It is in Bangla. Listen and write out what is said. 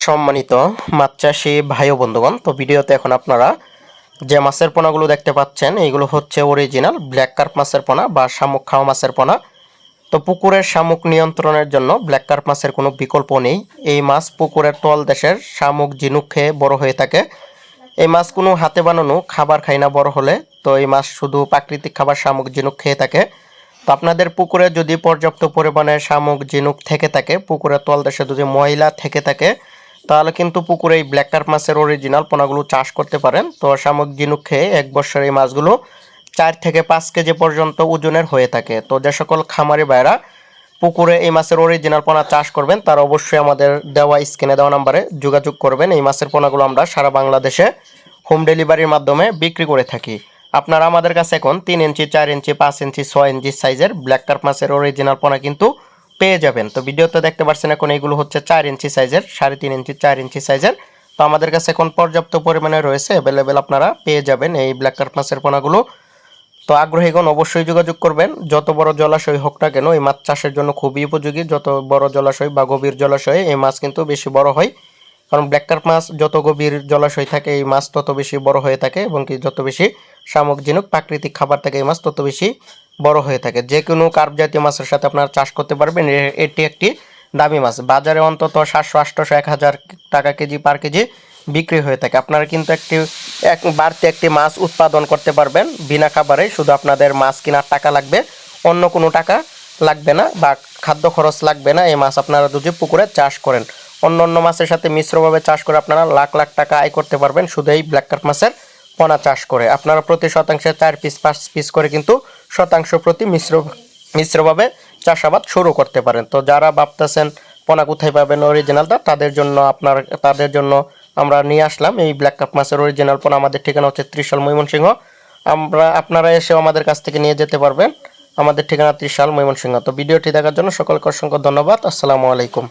সম্মানিত মাছ চাষী ভাই ও বন্ধুগণ, তো ভিডিওতে এখন আপনারা যে মাছের পোনাগুলো দেখতে পাচ্ছেন এইগুলো হচ্ছে অরিজিনাল ব্ল্যাক কার্প মাছের পোনা বা শামুক খাওয়া মাছের পোনা। তো পুকুরের শামুক নিয়ন্ত্রণের জন্য ব্ল্যাক কার্প মাছের কোনো বিকল্প নেই। এই মাছ পুকুরের তল দেশের শামুক ঝিনুক খেয়ে বড় হয়ে থাকে। এই মাছ কোনো হাতে বানানো খাবার খায় না বড় হলে। তো এই মাছ শুধু প্রাকৃতিক খাবার শামুক ঝিনুক খেয়ে থাকে। তো আপনাদের পুকুরে যদি পর্যাপ্ত পরিমাণে শামুক ঝিনুক থেকে থাকে, পুকুরের তলদেশে যদি ময়লা থেকে থাকে, তাহলে কিন্তু পুকুরে এই ব্ল্যাক কার্প মাছের অরিজিনাল পোনাগুলো চাষ করতে পারেন। তো শামুক ঝিনুক খেয়ে এক বছর এই মাছগুলো 4 থেকে 5 কেজি পর্যন্ত ওজনের হয়ে থাকে। তো যে সকল খামারি ভাইরা পুকুরে এই মাছের অরিজিনাল পোনা চাষ করবেন তারা অবশ্যই আমাদের দেওয়া স্ক্রিনে দেওয়া নাম্বারে যোগাযোগ করবেন। এই মাছের পোনাগুলো আমরা সারা বাংলাদেশে হোম ডেলিভারির মাধ্যমে বিক্রি করে থাকি। আপনারা আমাদের কাছে এখন 3 ইঞ্চি, 4 ইঞ্চি, 5 ইঞ্চি, 6 ইঞ্চি সাইজের ব্ল্যাক কার্প মাছের অরিজিনাল পোনা কিন্তু পেয়ে যাবেন। তো ভিডিওতে দেখতে পাচ্ছেন এখন এইগুলো হচ্ছে 4 ইঞ্চি সাইজের, 3.5 ইঞ্চি, 4 ইঞ্চি সাইজের। তো আমাদের কাছে এখন পর্যাপ্ত পরিমাণে রয়েছে, অ্যাভেলেবেল আপনারা পেয়ে যাবেন এই ব্ল্যাক কার্প মাছের পোনাগুলো। তো আগ্রহীগণ অবশ্যই যোগাযোগ করবেন। যত বড় জলাশয় হোক না কেন এই মাছ চাষের জন্য খুবই উপযোগী। যত বড় জলাশয় বা গভীর জলাশয়ে এই মাছ কিন্তু বেশি বড় হয়, কারণ ব্ল্যাক কার্প মাছ যত গভীর জলাশয় থাকে এই মাছ তত বেশি বড় হয়ে থাকে, এবং কি যত বেশি শামুক ঝিনুক প্রাকৃতিক খাবার থাকে এই মাছ তত বেশি বড় হয়ে থাকে। যে কোনো কার্প জাতীয় মাছের সাথে আপনারা চাষ করতে পারবেন। এটি একটি দামি মাছ, বাজারে অন্তত 700, 800, 1000 টাকা কেজি পার কেজি বিক্রি হয়ে থাকে। আপনারা কিন্তু বাড়তি একটি মাছ উৎপাদন করতে পারবেন বিনা খাবারে। শুধু আপনাদের মাছ কেনার টাকা লাগবে, অন্য কোনো টাকা লাগবে না বা খাদ্য খরচ লাগবে না। এই মাছ আপনারা যদি পুকুরে চাষ করেন, অন্য অন্য মাছের সাথে মিশ্রভাবে চাষ করে আপনারা লাখ লাখ টাকা আয় করতে পারবেন শুধু এই ব্ল্যাক কার্প মাছের পোনা চাষ করে। আপনারা প্রতি শতাংশে 4 পিস 5 পিস করে কিন্তু শতাংশ প্রতি মিশ্রভাবে চাষাবাদ শুরু করতে পারেন। তো যারা ভাবতেছেন পোনা কোথায় পাবেন অরিজিনালটা, তাদের জন্য আমরা নিয়ে আসলাম এই ব্ল্যাক কার্প মাছের অরিজিনাল পোনা। আমাদের ঠিকানা হচ্ছে ত্রিশাল, ময়মনসিংহ। আপনারা এসেও আমাদের কাছ থেকে নিয়ে যেতে পারবেন। আমাদের ঠিকানা ত্রিশাল, ময়মনসিংহ। তো ভিডিওটি দেখার জন্য সকলকে অসংখ্য ধন্যবাদ। আসসালামু আলাইকুম।